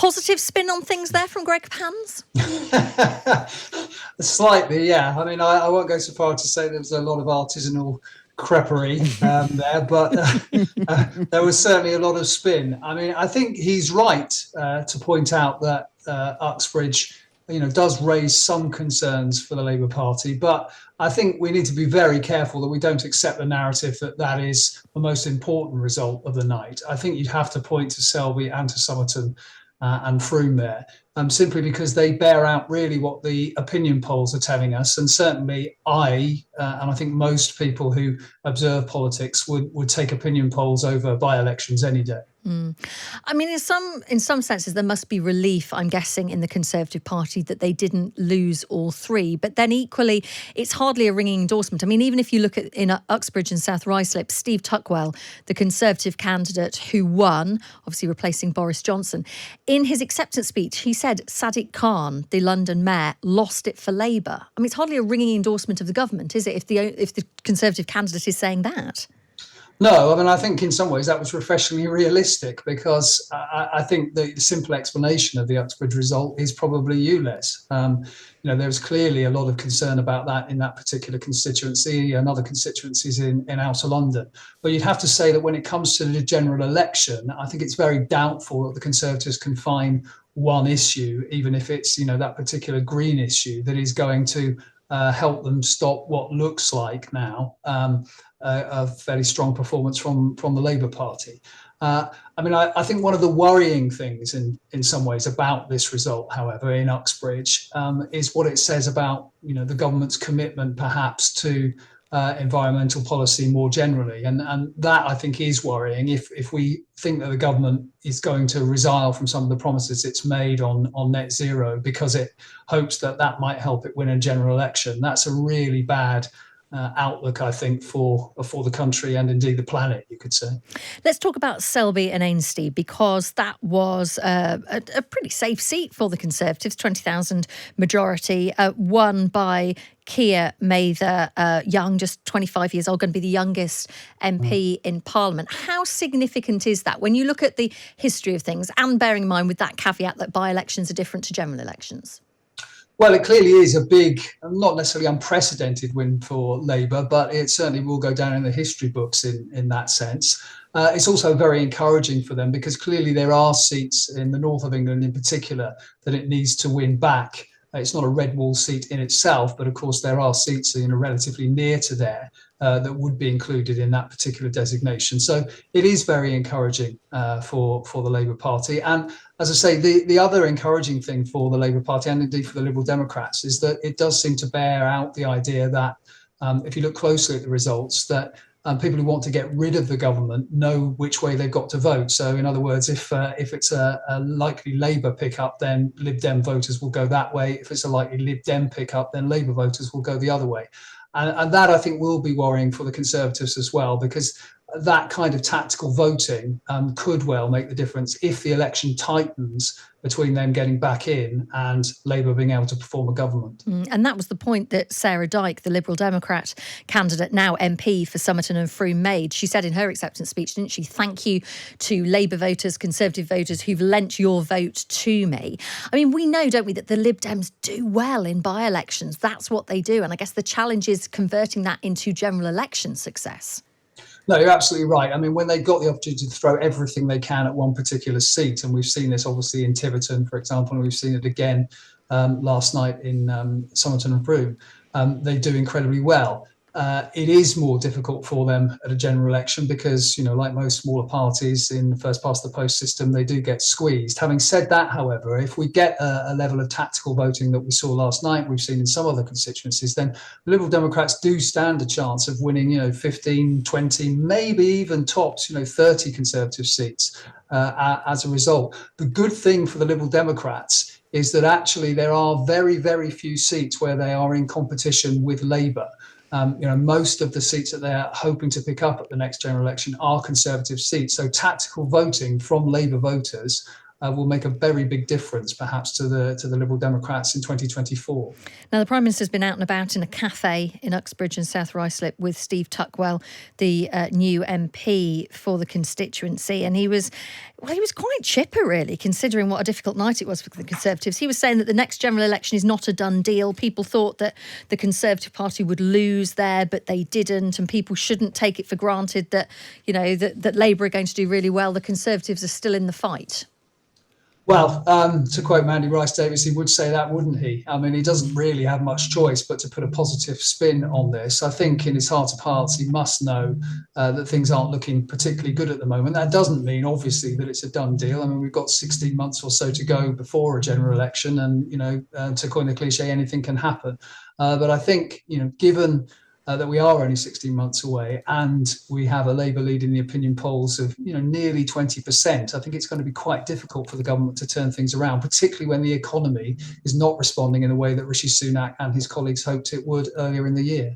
positive spin on things there from Greg Pans? Slightly, yeah. I mean, I won't go so far to say there was a lot of artisanal creperie there, but there was certainly a lot of spin. I mean, I think he's right to point out that Uxbridge, does raise some concerns for the Labour Party, but I think we need to be very careful that we don't accept the narrative that that is the most important result of the night. I think you'd have to point to Selby and to Somerton and Froome there, simply because they bear out really what the opinion polls are telling us. And certainly and I think most people who observe politics would take opinion polls over by-elections any day. I mean, in some senses, there must be relief, I'm guessing, in the Conservative Party that they didn't lose all three. But then equally, it's hardly a ringing endorsement. I mean, even if you look at in Uxbridge and South Ruislip, Steve Tuckwell, the Conservative candidate who won, obviously replacing Boris Johnson, in his acceptance speech, he said Sadiq Khan, the London mayor, lost it for Labour. I mean, it's hardly a ringing endorsement of the government, is it, if the Conservative candidate is saying that? No, I mean, I think in some ways that was refreshingly realistic, because I think the simple explanation of the Uxbridge result is probably you, Les. There was clearly a lot of concern about that in that particular constituency and other constituencies in outer London. But you'd have to say that when it comes to the general election, I think it's very doubtful that the Conservatives can find one issue, even if it's, that particular green issue, that is going to help them stop what looks like now a fairly strong performance from the Labour Party. I think one of the worrying things in some ways about this result, however, in Uxbridge, is what it says about the government's commitment perhaps to environmental policy more generally. And that, I think, is worrying. If we think that the government is going to resile from some of the promises it's made on net zero because it hopes that might help it win a general election, that's a really bad outlook, I think, for the country and indeed the planet, you could say. Let's talk about Selby and Ainsty, because that was a pretty safe seat for the Conservatives, 20,000 majority, won by Keir Mather Young, just 25 years old, going to be the youngest MP in Parliament. How significant is that when you look at the history of things, and bearing in mind with that caveat that by-elections are different to general elections? Well, it clearly is a big, not necessarily unprecedented win for Labour, but it certainly will go down in the history books in that sense. It's also very encouraging for them, because clearly there are seats in the north of England in particular that it needs to win back. It's not a red wall seat in itself, but of course there are seats relatively near to there that would be included in that particular designation. So it is very encouraging for the Labour Party. And as I say, the other encouraging thing for the Labour Party, and indeed for the Liberal Democrats, is that it does seem to bear out the idea that if you look closely at the results, that people who want to get rid of the government know which way they've got to vote. So in other words, if it's a likely Labour pickup, then Lib Dem voters will go that way. If it's a likely Lib Dem pickup, then Labour voters will go the other way. And that, I think, will be worrying for the Conservatives as well, because that kind of tactical voting could well make the difference if the election tightens between them getting back in and Labour being able to perform a government. And that was the point that Sarah Dyke, the Liberal Democrat candidate, now MP for Somerton and Froome, made. She said in her acceptance speech, didn't she, thank you to Labour voters, Conservative voters who've lent your vote to me. I mean, we know, don't we, that the Lib Dems do well in by-elections. That's what they do. And I guess the challenge is converting that into general election success. No, you're absolutely right. I mean, when they've got the opportunity to throw everything they can at one particular seat, and we've seen this obviously in Tiverton, for example, and we've seen it again last night in Somerton and Froome, they do incredibly well. It is more difficult for them at a general election because, like most smaller parties in the first past the post system, they do get squeezed. Having said that, however, if we get a level of tactical voting that we saw last night, we've seen in some other constituencies, then the Liberal Democrats do stand a chance of winning, 15, 20, maybe even tops, 30 Conservative seats as a result. The good thing for the Liberal Democrats is that actually there are very, very few seats where they are in competition with Labour. Most of the seats that they're hoping to pick up at the next general election are Conservative seats. So tactical voting from Labour voters will make a very big difference, perhaps, to the Liberal Democrats in 2024. Now, the Prime Minister's been out and about in a cafe in Uxbridge and South Ruislip with Steve Tuckwell, the new MP for the constituency, and he was quite chipper, really, considering what a difficult night it was for the Conservatives. He was saying that the next general election is not a done deal. People thought that the Conservative Party would lose there, but they didn't, and people shouldn't take it for granted that, that Labour are going to do really well. The Conservatives are still in the fight. Well, to quote Mandy Rice-Davies, he would say that, wouldn't he? I mean, he doesn't really have much choice but to put a positive spin on this. I think in his heart of hearts, he must know that things aren't looking particularly good at the moment. That doesn't mean, obviously, that it's a done deal. I mean, we've got 16 months or so to go before a general election, and, to coin the cliche, anything can happen. But I think, given that we are only 16 months away, and we have a Labour lead in the opinion polls of nearly 20%. I think it's going to be quite difficult for the government to turn things around, particularly when the economy is not responding in the way that Rishi Sunak and his colleagues hoped it would earlier in the year.